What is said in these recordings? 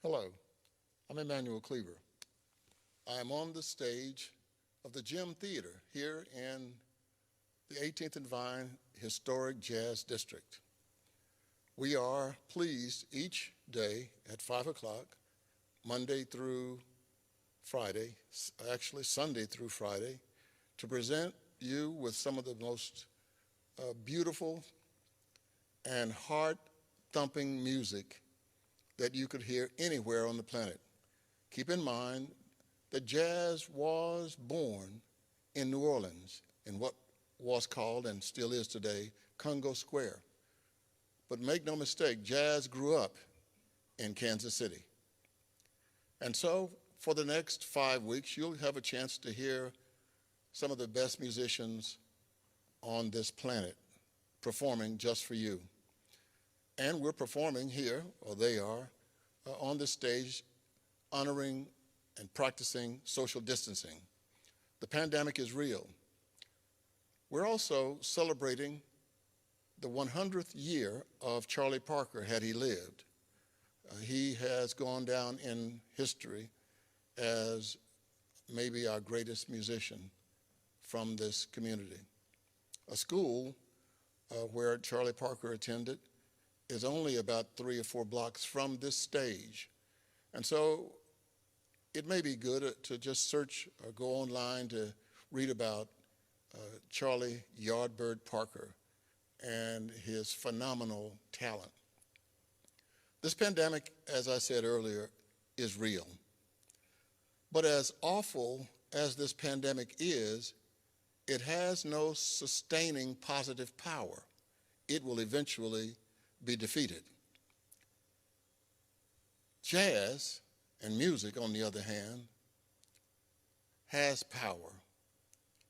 Hello, I'm Emmanuel Cleaver. I am on the stage of the Gym Theater here in the 18th and Vine Historic Jazz District. We are pleased each day at 5 o'clock, Monday through Friday, actually Sunday through Friday, to present you with some of the most beautiful and heart-thumping music that you could hear anywhere on the planet. Keep in mind that jazz was born in New Orleans in what was called and still is today Congo Square. But make no mistake, jazz grew up in Kansas City. And so for the next 5 weeks, you'll have a chance to hear some of the best musicians on this planet performing just for you. And we're performing here, or they are, on this stage, honoring and practicing social distancing. The pandemic is real. We're also celebrating the 100th year of Charlie Parker had he lived. He has gone down in history as maybe our greatest musician from this community. A school where Charlie Parker attended is only about 3 or 4 blocks from this stage. And so it may be good to just search or go online to read about Charlie Yardbird Parker and his phenomenal talent. This pandemic, as I said earlier, is real. But as awful as this pandemic is, it has no sustaining positive power. It will eventually be defeated. Jazz and music, on the other hand, has power.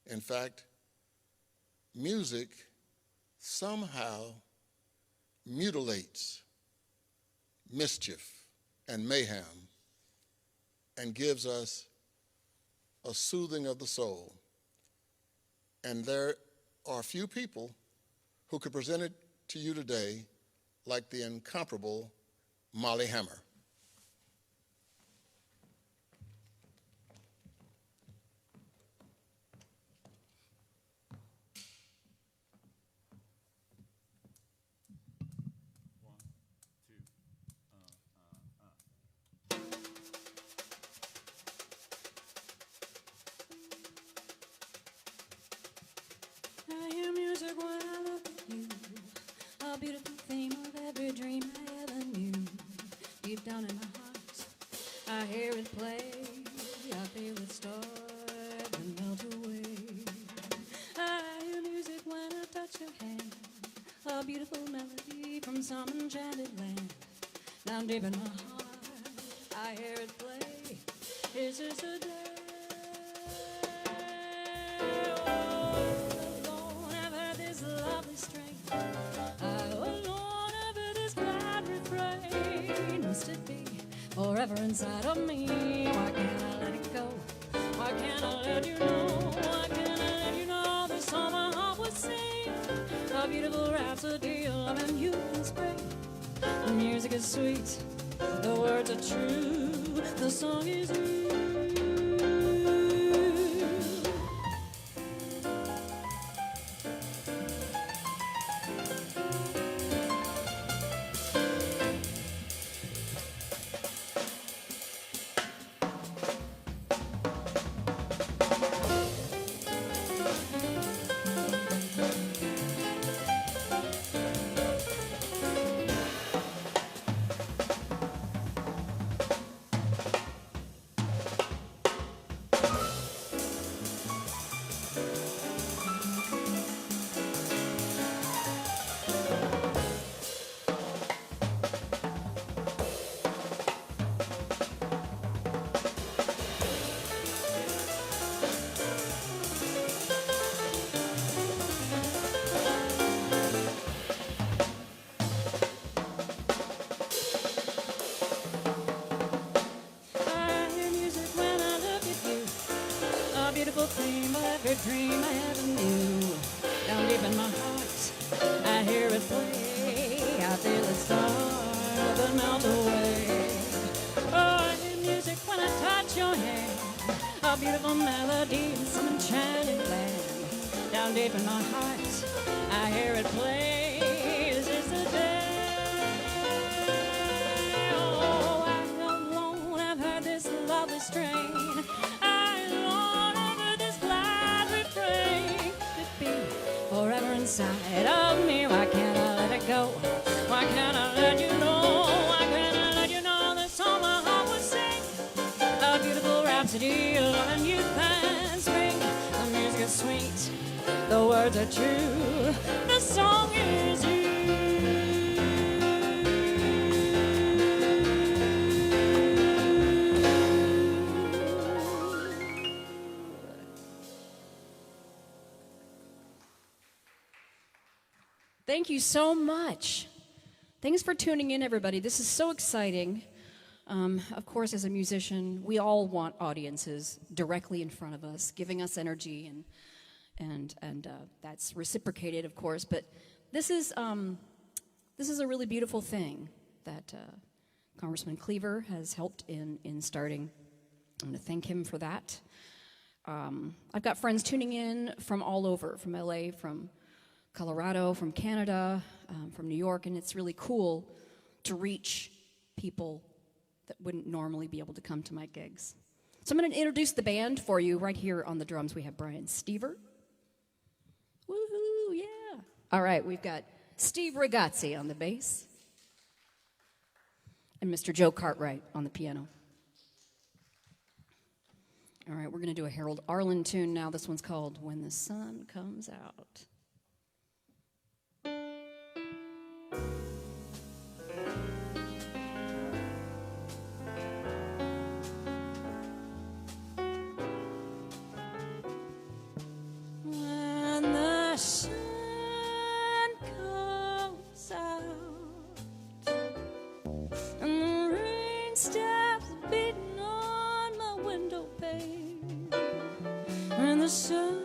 In fact, music somehow mutilates mischief and mayhem and gives us a soothing of the soul. And there are few people who could present it to you today like the incomparable Molly Hammer. I hear music when I look at you, a beautiful theme of every dream I ever knew. Deep down in my heart, I hear it play, I feel it start and melt away. I hear music when I touch your hand, a beautiful melody from some enchanted land. Down deep in my heart, I hear it play. Is this a day? Must it be forever inside of me? Why can't I let it go? Why can't I let you know? Why can't I let you know this song my heart would sing? A beautiful rhapsody of love and youth and spring. The music is sweet, the words are true, the song is you. Beautiful theme of every dream I ever knew. Down deep in my heart, I hear it play. I feel it start but melt away. a beautiful melody in some enchanted land. Down deep in my heart, I hear it play. This is the day. Oh, I alone have heard this lovely strain. I alone have heard this glad refrain. It be forever inside of me. Why can't I let it go? Why can't I let you know? Why can't I let you know this song my heart would sing? A beautiful rhapsody of love and youth and spring. The music is sweet, the words are true, the song is you. Thank you so much. Thanks for tuning in, everybody. This is so exciting. Of course, as a musician, we all want audiences directly in front of us, giving us energy, and that's reciprocated, of course. But this is a really beautiful thing that Congressman Cleaver has helped in starting. I'm going to thank him for that. I've got friends tuning in from all over, from LA, from Colorado, from Canada, from New York, and it's really cool to reach people that wouldn't normally be able to come to my gigs. So I'm going to introduce the band for you. Right here on the drums, we have Brian Stever. Woohoo, yeah. All right, we've got Steve Ragazzi on the bass, and Mr. Joe Cartwright on the piano. All right, we're going to do a Harold Arlen tune now. This one's called When the Sun Comes Out. When the sun comes out and the rain stops beating on my window pane, when the sun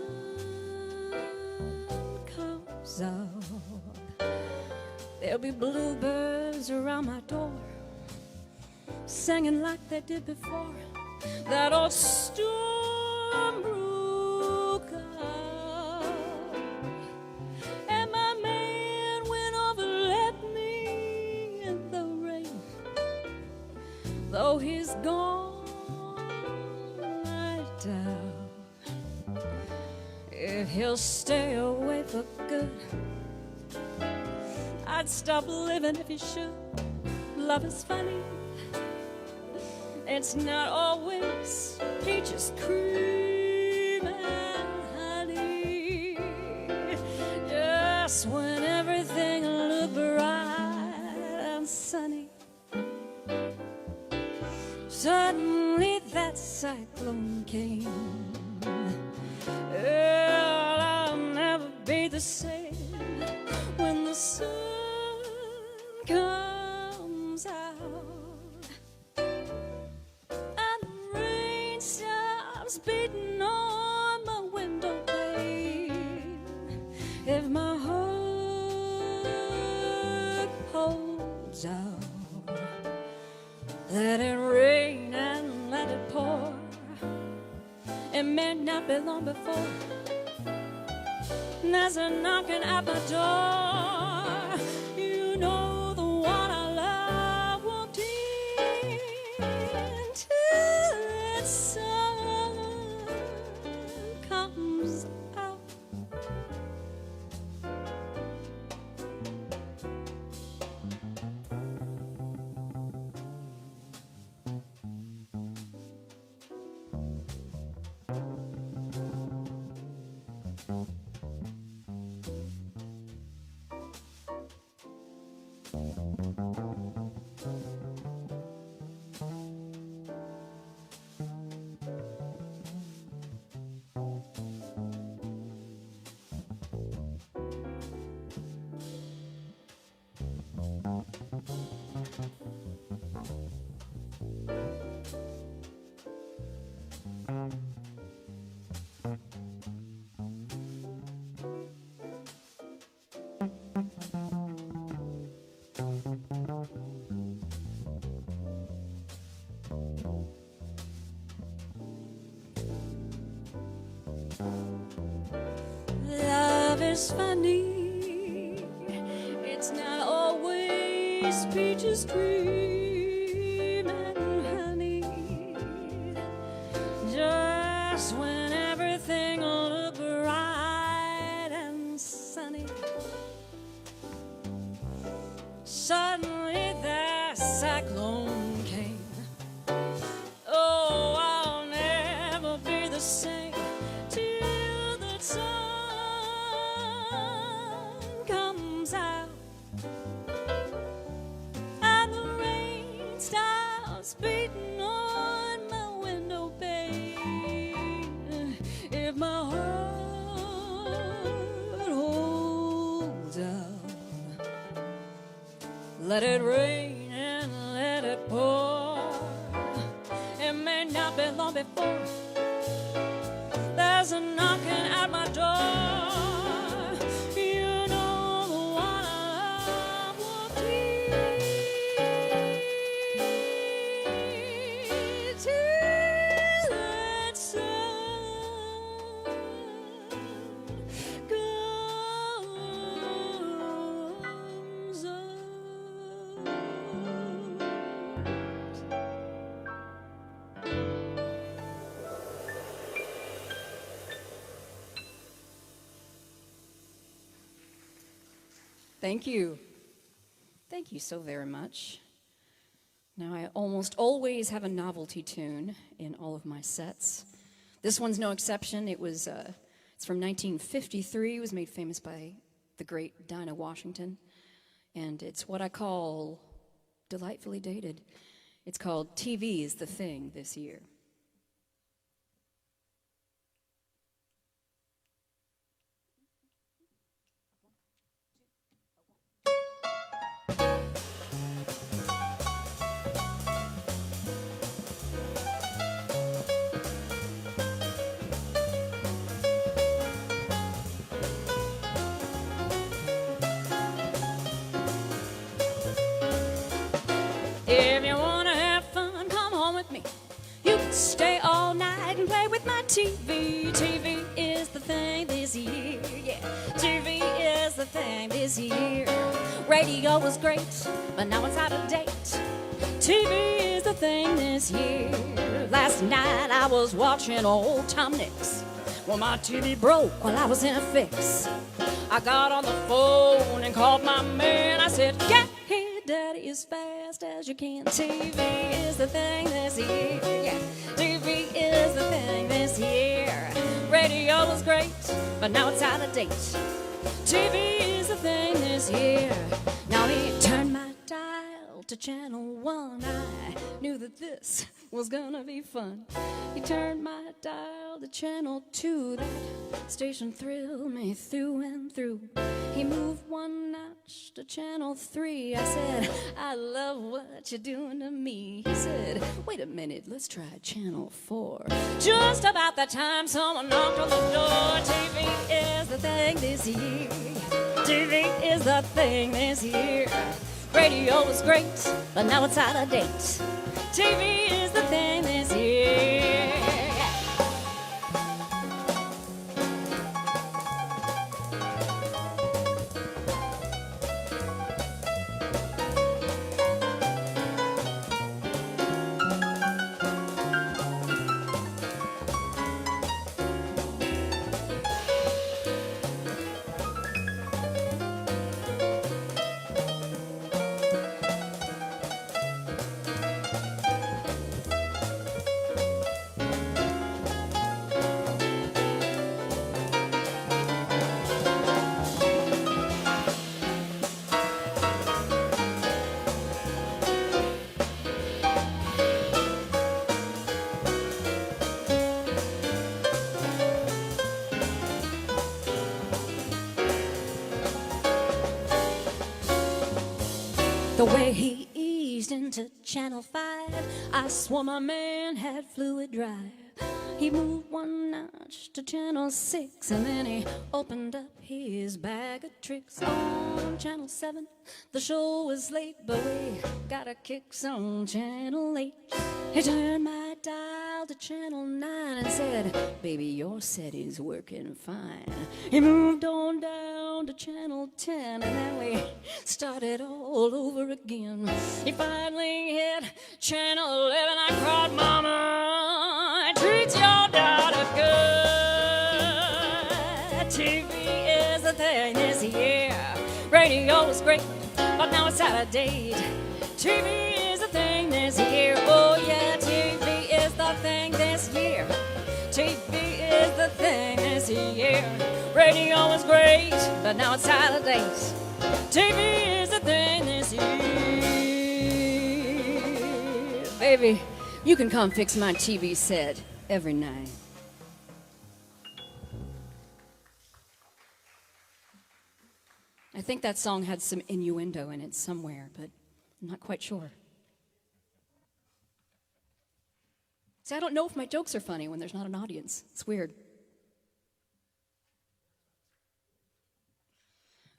comes out, there'll be bluebirds around my door, singing like they did before. That old storm broke out, and my man went over, left me in the rain. Though he's gone, I doubt if he'll stay away for good. I'd stop living if he should. Love is funny. It's not always peaches, cream, and honey. Just when everything looked bright and sunny, suddenly that cyclone came. Well, I'll never be the same when the sun comes out. Beating on my window pane. If my heart holds out, let it rain and let it pour. It may not be long before there's a knocking at my door. You know the one I love walked in till it's sun comes out. just funny. It's not always peaches, cream, and honey. Just when everything will look bright and sunny, suddenly that cyclone came. Oh, I'll never be the same till the sun comes out and the rain starts beating on my window pane. If my heart holds out, let it rain and let it pour. It may not be long before there's a knocking at my door. You know the one I love will plead till that sun comes up. Thank you. Thank you so very much. Now, I almost always have a novelty tune in all of my sets. This one's no exception. It's from 1953. It was made famous by the great Dinah Washington. And it's what I call delightfully dated. It's called TV is the Thing This Year. If you want to have fun, come home with me. You can stay all night and play with my TV. TV is the thing this year, yeah. TV is the thing this year. Radio was great, but now it's out of date. TV is the thing this year. Last night I was watching old Tom Mix. Well, my TV broke while I was in a fix. I got on the phone and called my man. I said, get here, Daddy, as fast as you can. TV is the thing this year, yeah. TV is the thing this year. Radio was great, but now it's out of date. TV is the thing this year. Now he turned my dial to channel 1. I knew that this was gonna be fun. He turned my dial to channel 2. That station thrilled me through and through. He moved one notch to channel 3. I said, I love what you're doing to me. He said, wait a minute, let's try channel 4. Just about that time someone knocked on the door. TV is the thing this year. TV is the thing this year. Radio was great, but now it's out of date. TV is the thing this year. The way he eased into channel 5, I swore my man had fluid drive. He moved one notch to channel 6, and then he opened up his bag of tricks. On channel 7, the show was late, but we got a kicks on channel 8. He turned my dial to channel 9 and said, baby, your set is working fine. He moved on down to channel 10, and then we started all over again. He finally hit channel 11. I cried, Mama, treat your daughter good. TV is the thing this year. Radio was great, but now it's out of date. TV is the thing this year. Oh yeah, TV is the thing this year. TV is the thing this year. Radio was great, but now it's out of date. TV is the thing this year. Baby, you can come fix my TV set every night. I think that song had some innuendo in it somewhere, but I'm not quite sure. See, I don't know if my jokes are funny when there's not an audience. It's weird.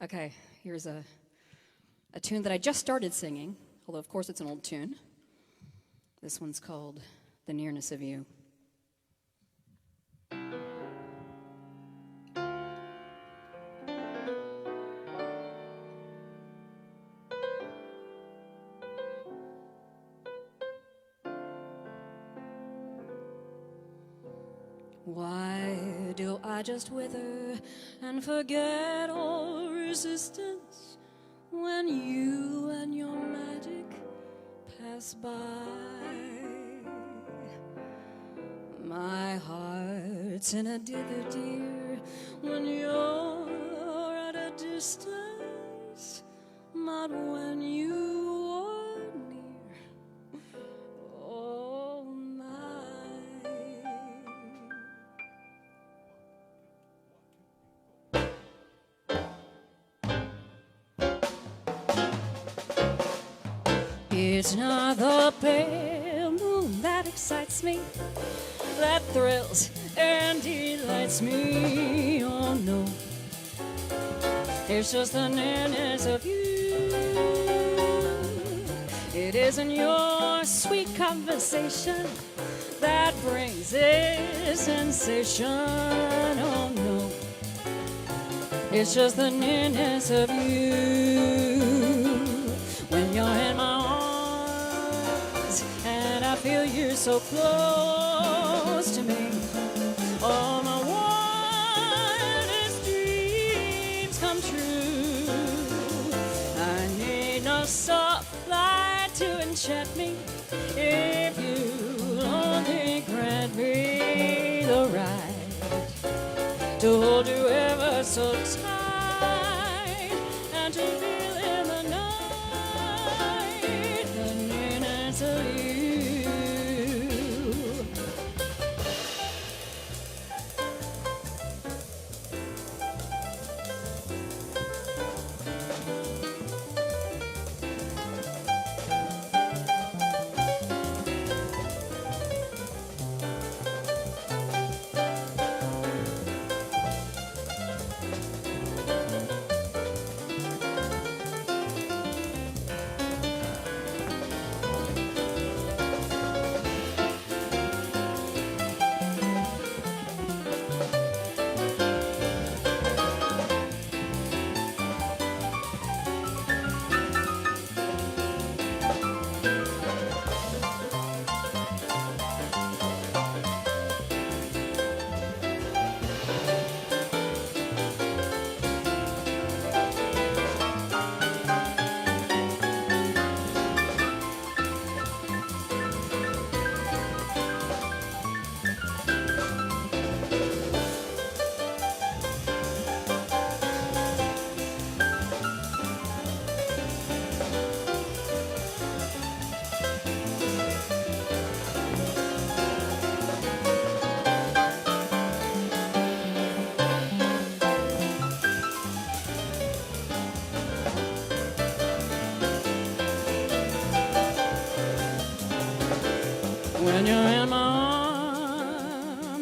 Okay, here's a tune that I just started singing, although of course it's an old tune. This one's called The Nearness of You. Why do I just wither and forget all resistance when you and your magic pass by? My heart's in a dither, dear, when you're at a distance, not when you are near. Oh my. It's not the pale moon that excites me, that thrills and delights me. Oh no, it's just the nearness of you. It isn't your sweet conversation that brings this sensation. Oh no, it's just the nearness of you. When you're in my arms and I feel you so close to me, all my wildest dreams come true. I need no soft light to enchant me if you only grant me the right to hold you ever so tight and to feel in the night the nearness of you. When you're in my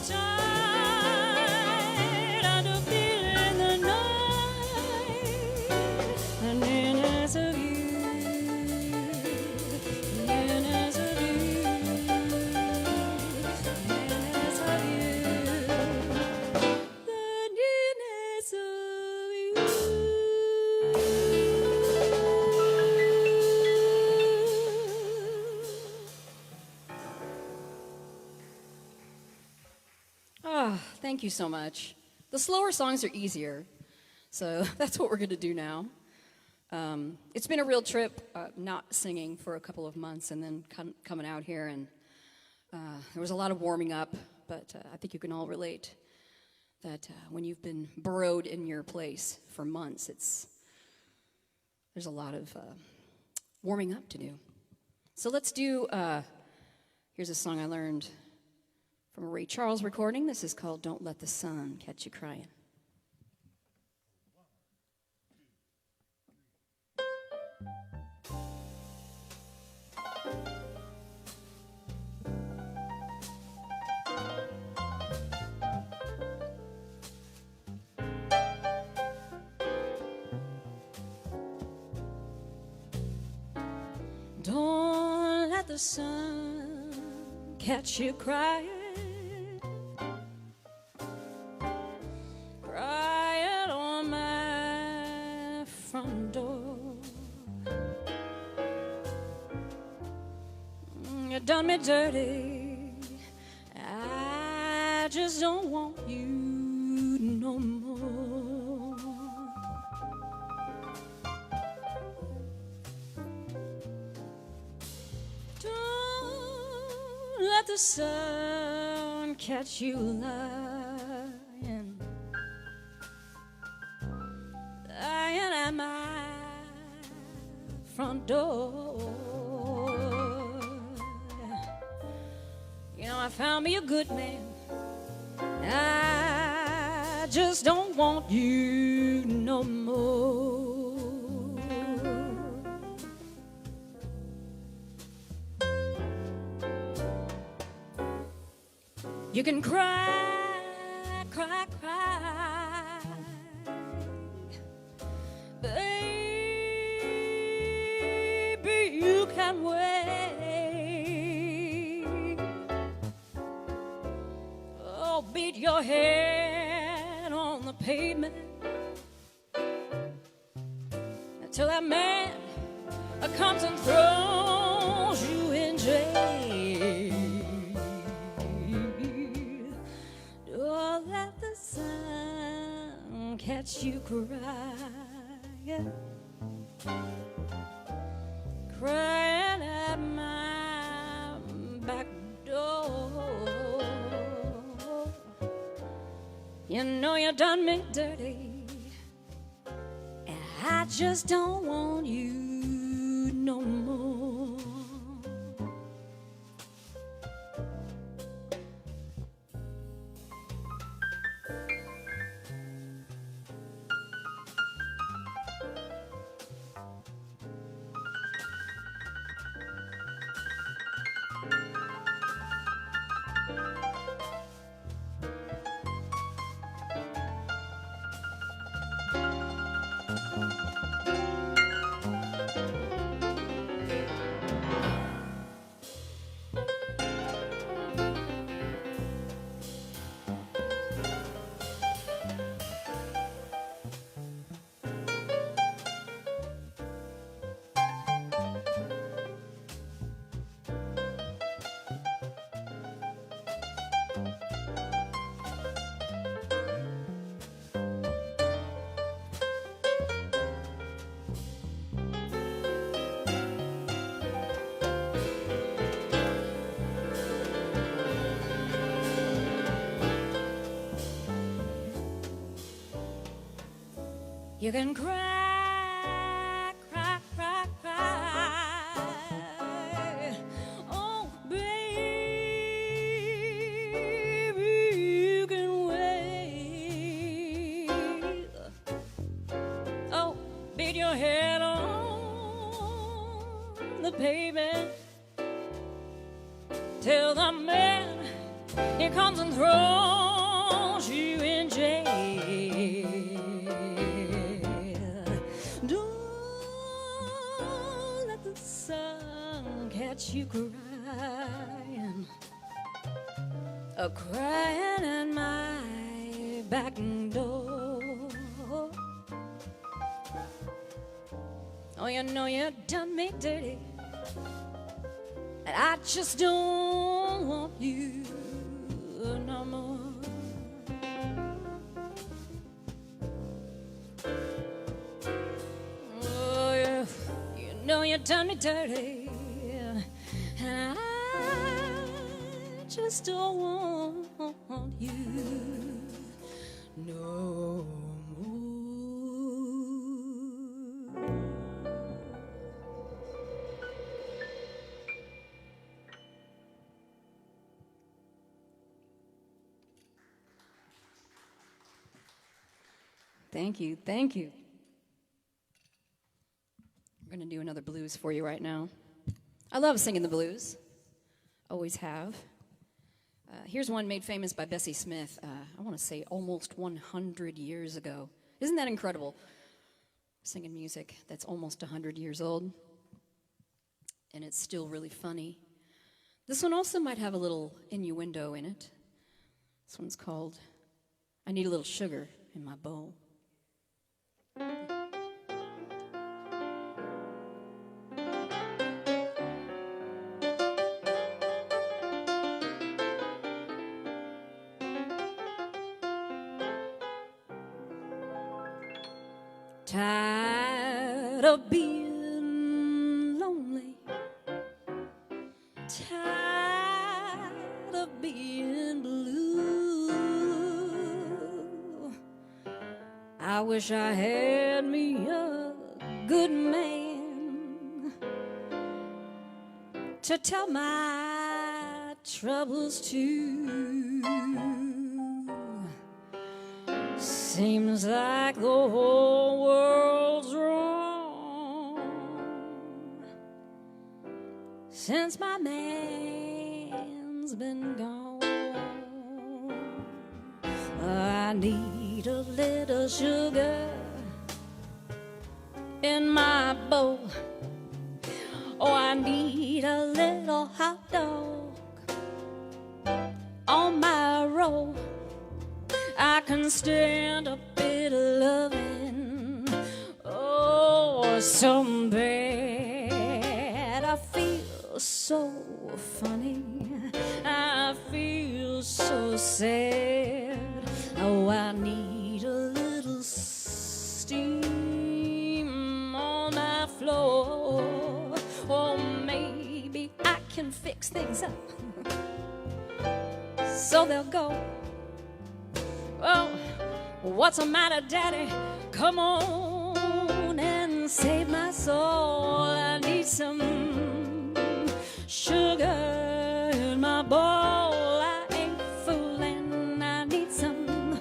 tight and to feel in the night the nearness of you, the nearness of you, the nearness of you, the nearness of you. Oh, thank you so much. The slower songs are easier, so that's what we're going to do now. It's been a real trip not singing for a couple of months and then coming out here, and there was a lot of warming up, but I think you can all relate that when you've been burrowed in your place for months, there's a lot of warming up to do. So let's do, here's a song I learned from a Ray Charles recording. This is called Don't Let the Sun Catch You Crying. Don't let the sun catch you crying, crying on my front door. You done me dirty, I just don't want you no more. Let the sun catch you lying, lying at my front door. You know, I found me a good man, I just don't want you no more. You can cry, cry, cry, baby, you can wait. Oh, beat your head on the pavement until that man comes and throws you in jail. Don't let the sun catch you crying, crying at my back door. You know you done me dirty, and I just don't want you no more. You can cry, cry, cry, cry. Oh, baby, you can wait. Oh, beat your head on the pavement till the man he he comes and throws you in jail. Don't let the sun catch you crying, crying at my back door. Oh, you know you done me dirty, and I just don't want you no more. Oh, yeah, you know you done me dirty, and I just don't want you no more. Thank you, thank you. We're going to do another blues for you right now. I love singing the blues. Always have. Here's one made famous by Bessie Smith, I want to say almost 100 years ago. Isn't that incredible? Singing music that's almost 100 years old, and it's still really funny. This one also might have a little innuendo in it. This one's called I Need a Little Sugar in My Bowl. Tired of being lonely, tired of being blue. I wish I had me a good man to tell my troubles to. Seems like the whole world's wrong since my man's been gone. I need a little sugar in my bowl. Oh, I need a little hot dog on my roll. I can stand a bit of loving, oh, so bad. I feel so funny, I feel so sad. Oh, I need a little steam on my floor. Oh, maybe I can fix things up so they'll go. Oh, what's the matter, Daddy? Come on and save my soul. I need some sugar in my bowl. I ain't fooling. I need some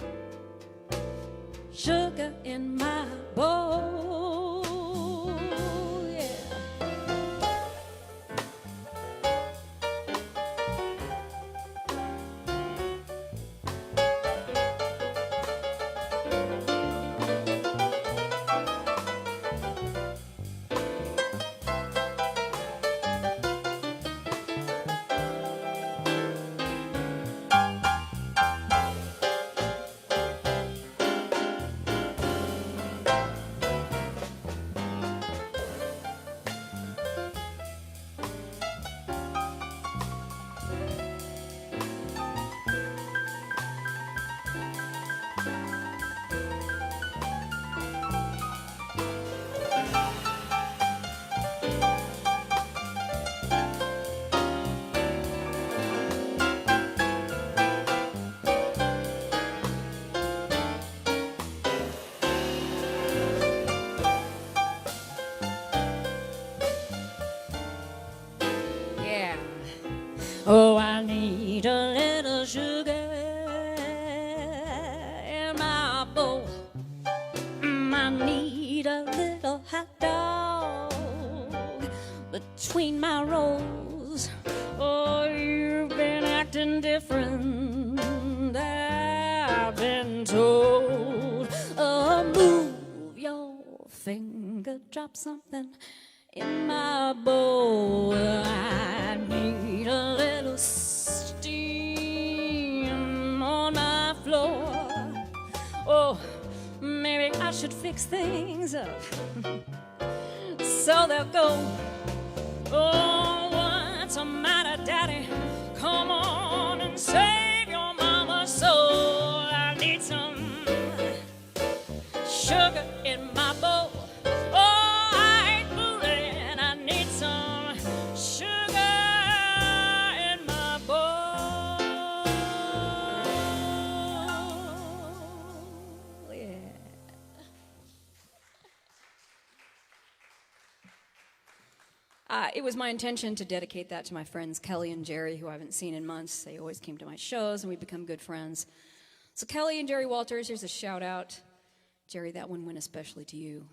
sugar in my bowl. Yeah. Oh, I need a little sugar in my bowl. I need a little hot dog between my rolls. Oh, you've been acting different told. Move your finger, drop something in my bowl. I need a little steam on my floor. Oh, maybe I should fix things up so they'll go. Oh, what's the matter, Daddy? Come on and save your mama's soul. I need some sugar in my bowl. Oh, I ain't fooling. I need some sugar in my bowl. Yeah. It was my intention to dedicate that to my friends Kelly and Jerry, who I haven't seen in months. They always came to my shows, and we've become good friends. So Kelly and Jerry Walters, here's a shout out. Jerry, that one went especially to you.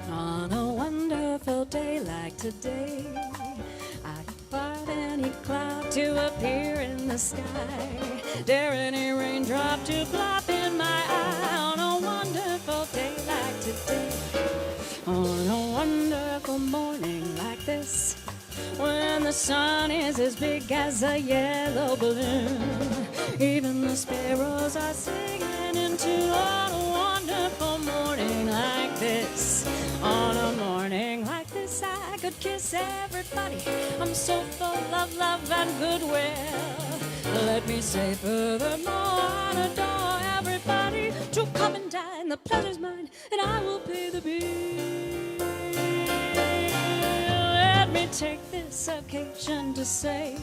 On a wonderful day like today, I defy any cloud to appear in the sky, dare any raindrop to plop in my eye. On a wonderful day like today, on a wonderful morning like this, when the sun is as big as a yellow balloon, even the sparrows are singing into on a wonderful morning like this. On a morning like this, I could kiss everybody. I'm so full of love and goodwill. Let me say furthermore, I adore everybody to come and dine. The pleasure's mine, and I will pay the bill. Let me take this occasion to say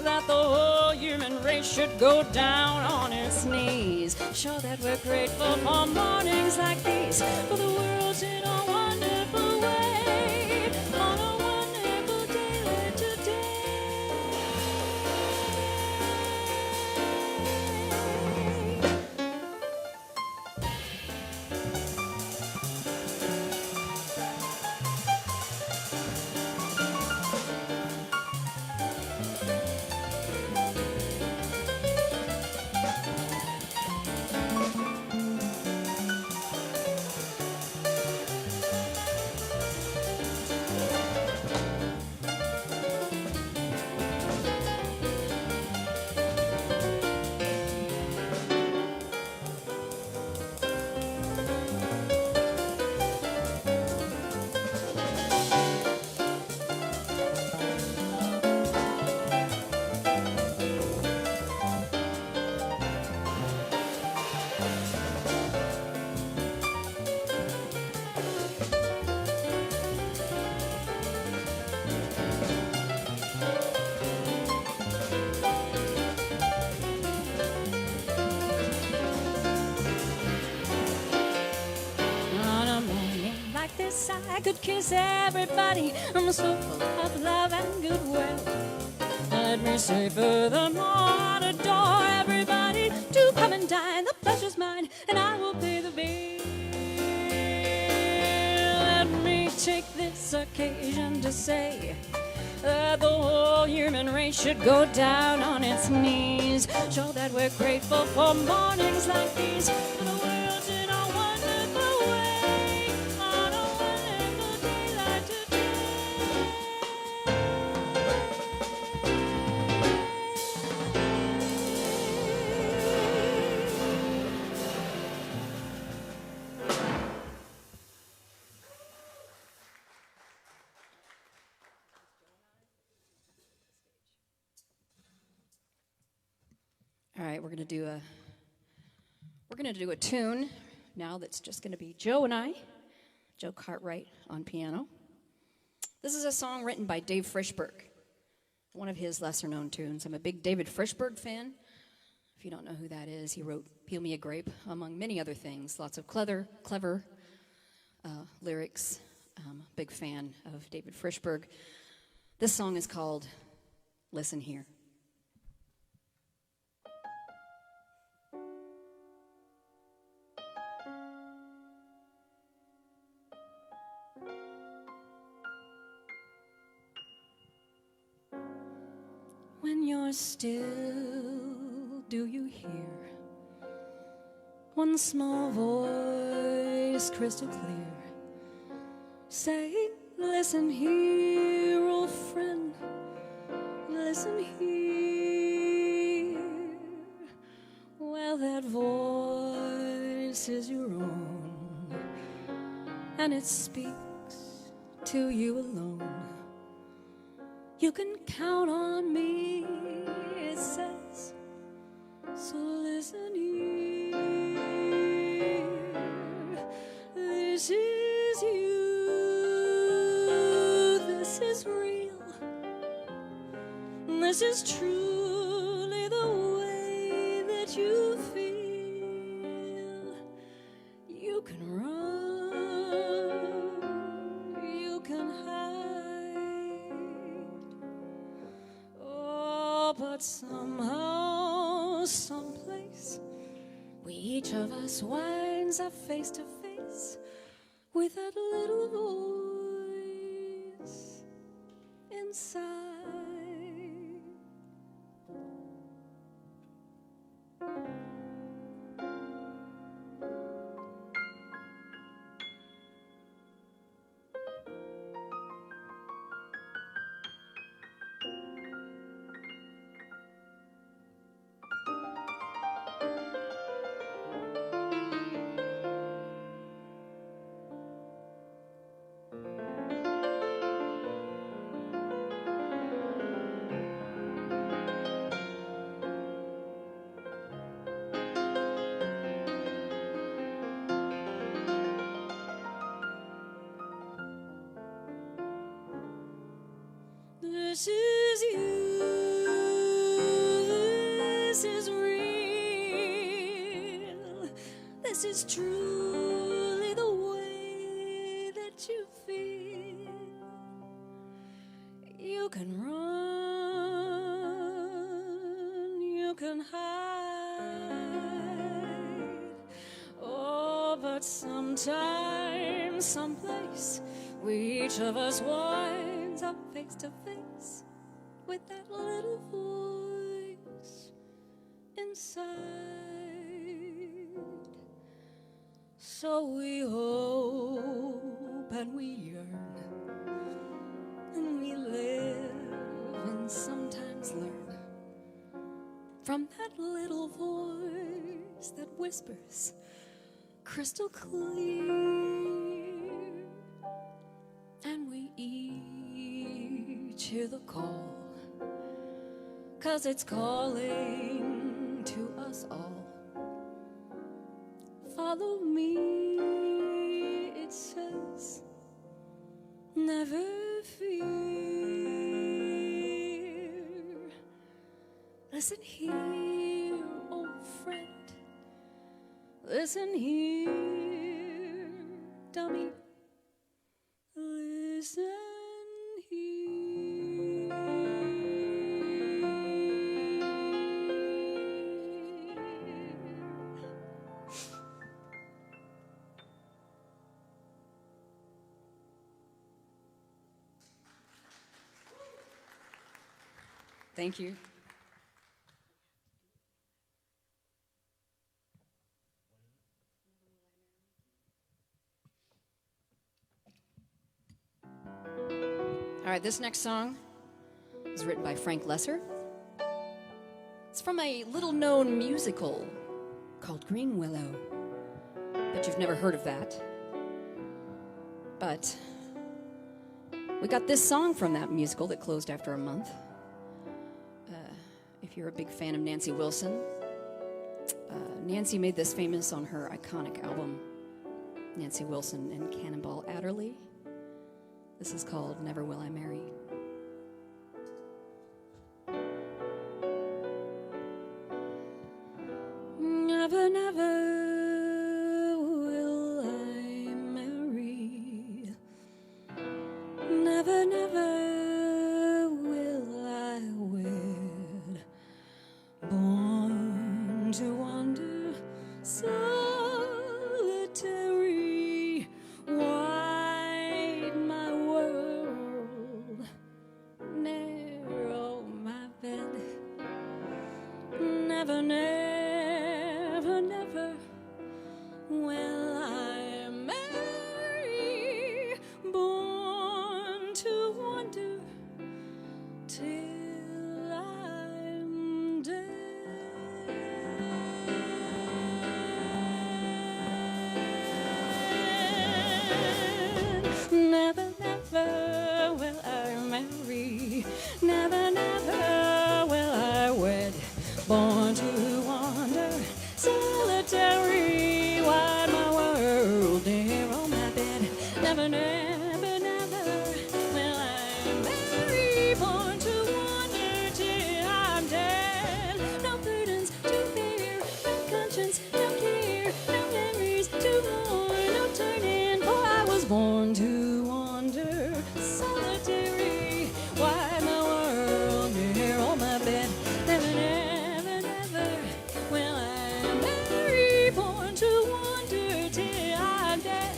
that the whole human race should go down on its knees. Show that we're grateful for mornings like these, for the world's in a wonderful way, on a wonderful day like today. I could kiss everybody. I'm so full of love and goodwill. Let me say furthermore, I'd adore everybody to come and dine. The pleasure's mine, and I will pay the bill. Let me take this occasion to say that the whole human race should go down on its knees. Show that we're grateful for mornings like these, for the world's in a wonderful way, on a wonderful day like today. All right, we're gonna do a tune now that's just gonna be Joe and I, Joe Cartwright on piano. This is a song written by Dave Frischberg, one of his lesser-known tunes. I'm a big David Frischberg fan. If you don't know who that is, he wrote "Peel Me a Grape," among many other things. Lots of clever lyrics. Big fan of David Frischberg. This song is called "Listen Here." more still, do you hear one small voice, crystal clear, saying, listen here, old friend, listen here. Well, that voice is your own, and it speaks to you alone. You can count on me, it says, so listen here. This is you, this is real, this is truly the way that you feel. You can run, you can hide, oh, but somehow, someplace, we each of us winds up face to face with that little voice inside. This is you, this is real, this is truly the way that you feel. You can run, you can hide, oh, but sometime, someplace, we each of us winds up face to face with that little voice inside. So we hope and we yearn, and we live and sometimes learn from that little voice that whispers crystal clear. And we each hear the call, 'cause it's calling to us all. Follow me, it says, never fear. Listen here, old friend, listen here, dummy. Listen here. Thank you. All right, this next song was written by Frank Lesser. It's from a little-known musical called Green Willow. Bet you've never heard of that. But we got this song from that musical that closed after a month. If you're a big fan of Nancy Wilson, Nancy made this famous on her iconic album, Nancy Wilson and Cannonball Adderley. This is called Never Will I Marry. Never, never will I marry. Never, never will I wed. Born to wander solitary, wide my world, narrow my bed. never, never, never will I marry, born to wander till I'm dead. Never, never will I marry. Never, never will I wed. Born to wander, solitary, wide my world, near on my bed. Never, never, never will I marry. Born to wander till I'm dead. No burdens to bear, no conscience, no care, no memories to mourn, no turning, for I was born to wander, solitary, wide my world, near on my bed. Never, never, never will I marry, born to wander till I'm dead.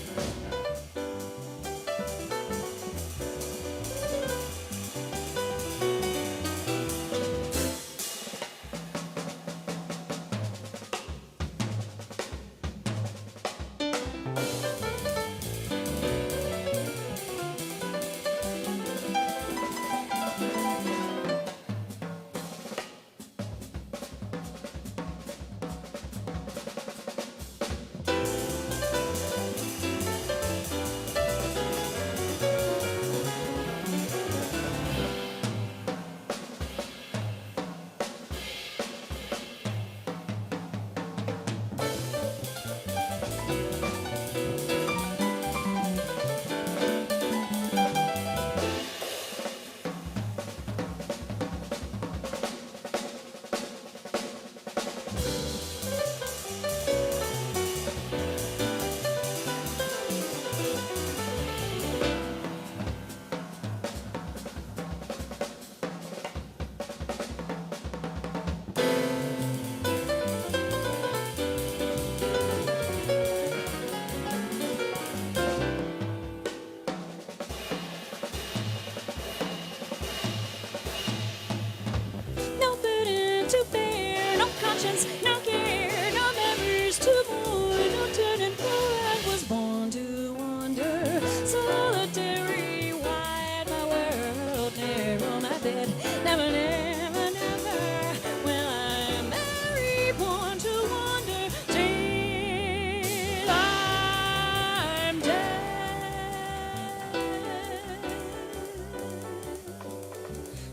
No burden to bear, no conscience, no care, no memories to mourn, no turning, for I was born to wander, solitary, wide my world, near on my bed. Never, never, never will I marry, born to wander till I'm dead.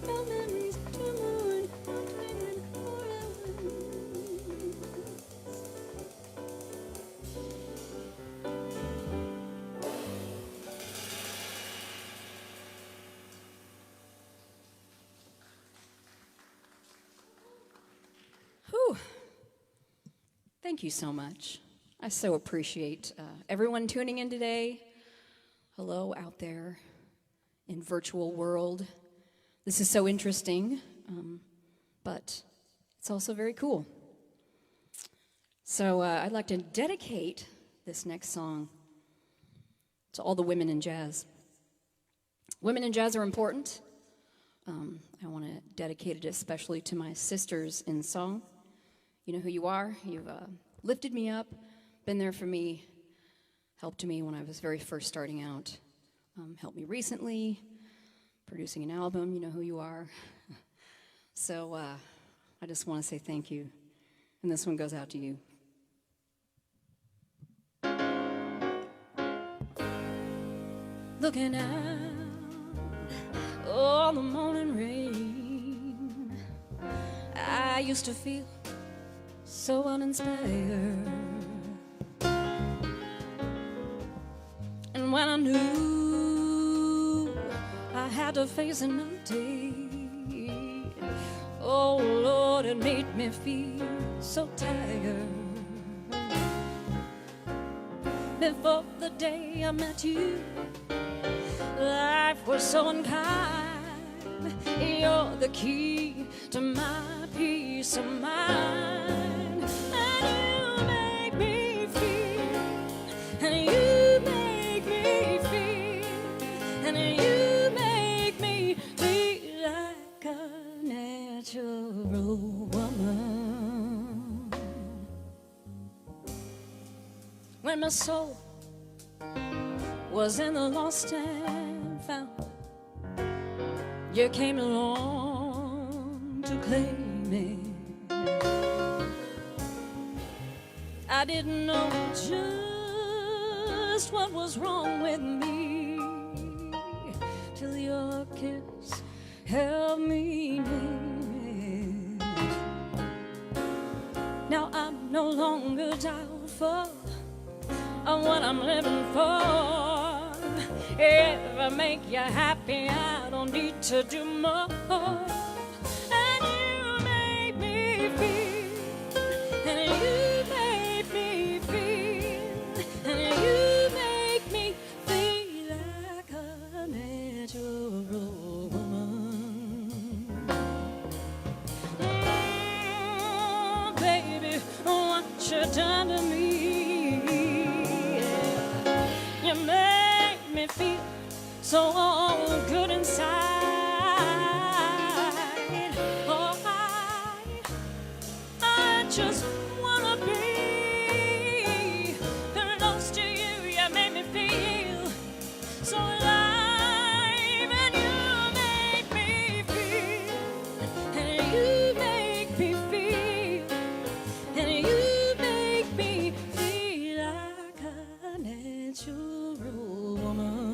No memories to mourn, no turning, for I Whew. Thank you so much. I so appreciate everyone tuning in today. Hello out there in virtual world. This is so interesting, but it's also very cool. So I'd like to dedicate this next song to all the women in jazz. Women in jazz are important. I want to dedicate it especially to my sisters in song. You know who you are. You've lifted me up, been there for me, helped me when I was very first starting out, helped me recently, producing an album. You know who you are. So I just want to say thank you. And this one goes out to you. Looking out on the morning rain, I used to feel so uninspired. And when I knew I had to face another day, oh Lord, it made me feel so tired. Before the day I met you, life was so unkind. You're the key to my peace of mind. And you make me feel, and you make me feel, and you make me feel like a natural woman. and my soul was in the lost and found. You came along to claim me. I didn't know just what was wrong with me till your kiss held me near. Now I'm no longer doubtful of what I'm living for. If I make you happy, I don't need to do more. And you make me feel, and you make me feel, and you make me feel like a natural woman. Baby, what you done to me? You make me feel so good inside. Oh, I just wanna be close to you. You make me feel so alive, and you make me feel, and you make me feel, and you make me feel like a natural woman.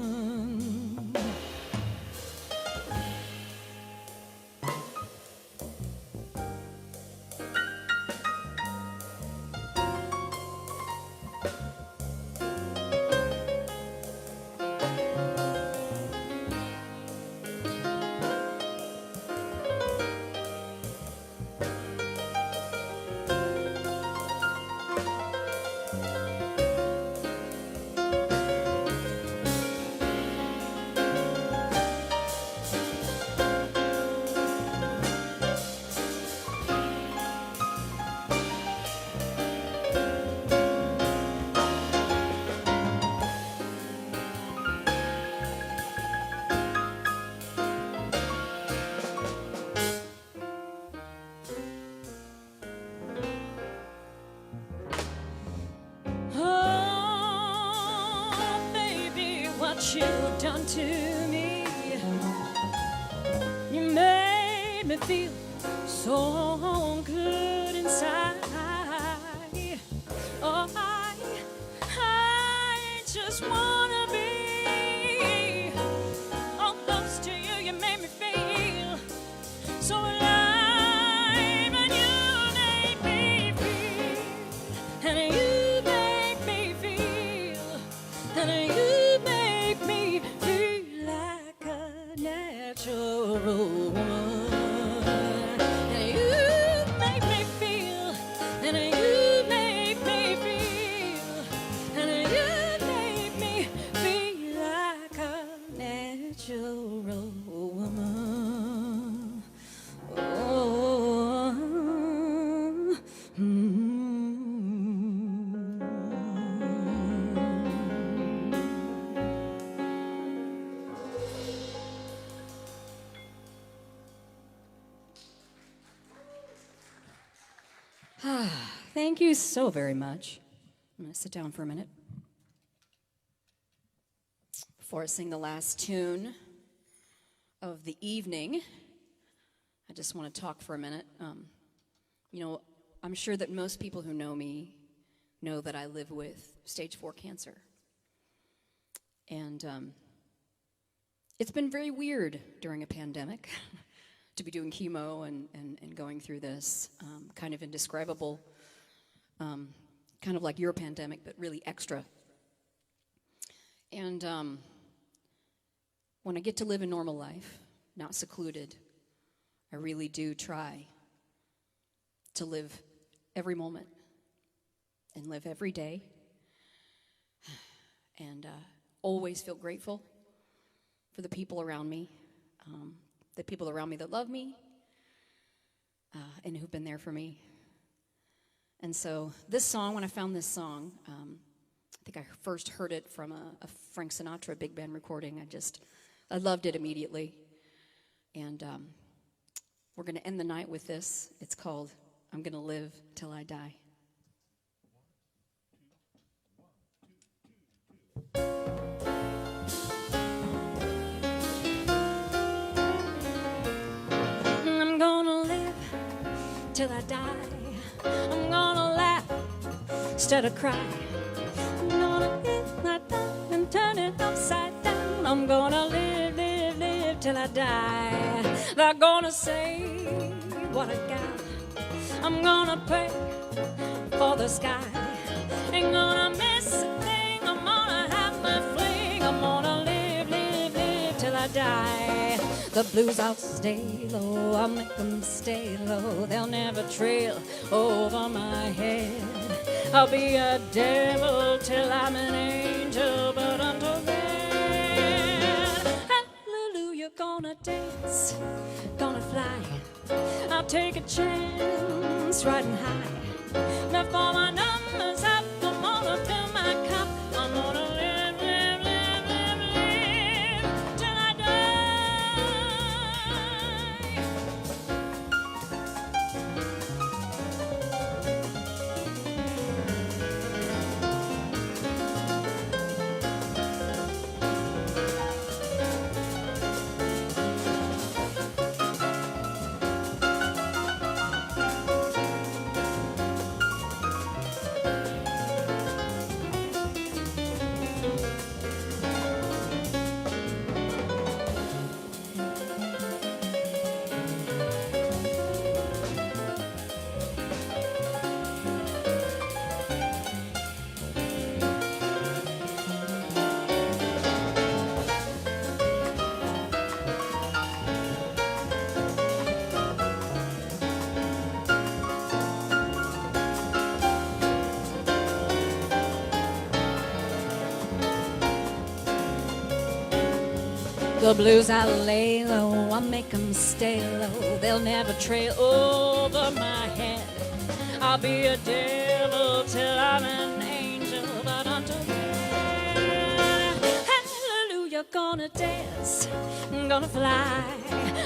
Oh, baby, what you done to me? You made me feel so good inside. Oh, I just wanna be all close to you. You made me feel so alive, and you make me feel, and you make me feel, and you make me feel like a natural woman. And you make me feel, and you make me feel, and you make me feel like a natural woman. Oh, Thank you so very much. I'm going to sit down for a minute before I sing the last tune of the evening. I just want to talk for a minute. I'm sure that most people who know me know that I live with stage 4 cancer. And it's been very weird during a pandemic to be doing chemo and going through this kind of indescribable, kind of like your pandemic, but really extra. And when I get to live a normal life, not secluded, I really do try to live every moment and live every day and always feel grateful for the people around me, that love me and who've been there for me. And so this song, when I found this song, I think I first heard it from a Frank Sinatra big band recording. I loved it immediately. And we're going to end the night with this. It's called I'm Gonna Live Till I Die. till I die. I'm gonna laugh instead of cry. I'm gonna hit that down and turn it upside down. I'm gonna live, live, live till I die. They're gonna say what I got. I'm gonna pray for the sky. Ain't gonna miss a thing. I'm gonna have my fling. I'm gonna live, live, live till I die. The blues, I'll stay low. I'll make them stay low. They'll never trail over my head. I'll be a devil till I'm an angel, but until then, hallelujah, gonna dance, gonna fly. I'll take a chance, riding high. Before my numbers up, I'm gonna fill my cup. I'm gonna live, live, live, live, live till I die. The blues, I'll lay low, I'll make them stay low. They'll never trail over my head. I'll be a devil till I'm an angel, but until then, hallelujah, gonna dance, gonna fly.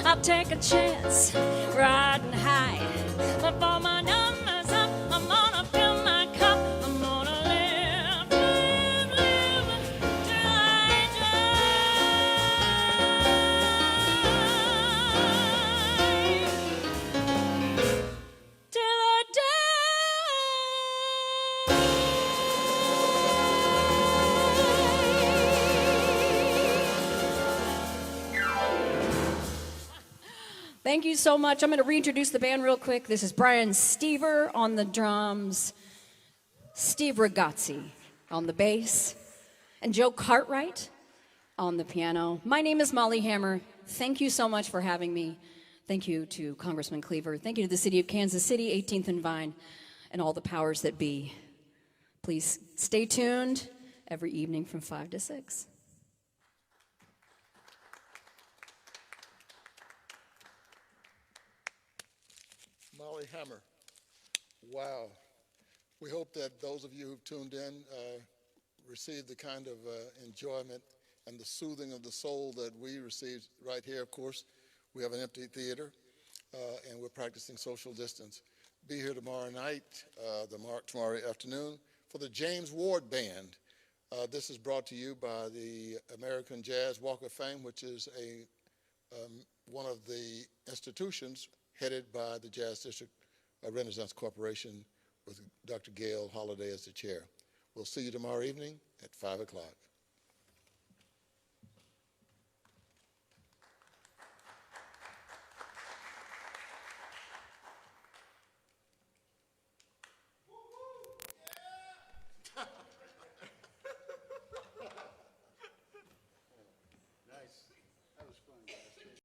I'll take a chance, riding high. Before my numbers up, I'm gonna fill my cup. I'm gonna live, live, live till I die. Till I die. Thank you so much. I'm going to reintroduce the band real quick. This is Brian Stever on the drums, Steve Ragazzi on the bass, and Joe Cartwright on the piano. My name is Molly Hammer. Thank you so much for having me. Thank you to Congressman Cleaver. Thank you to the city of Kansas City, 18th and Vine, and all the powers that be. Please stay tuned every evening from 5 to 6. Molly Hammer. Wow. We hope that those of you who've tuned in received the kind of enjoyment and the soothing of the soul that we received right here. Of course, we have an empty theater, and we're practicing social distance. Be here tomorrow night, tomorrow afternoon, for the James Ward Band. This is brought to you by the American Jazz Walk of Fame, which is one of the institutions headed by the Jazz District Renaissance Corporation with Dr. Gail Holliday as the chair. We'll see you tomorrow evening at 5 o'clock.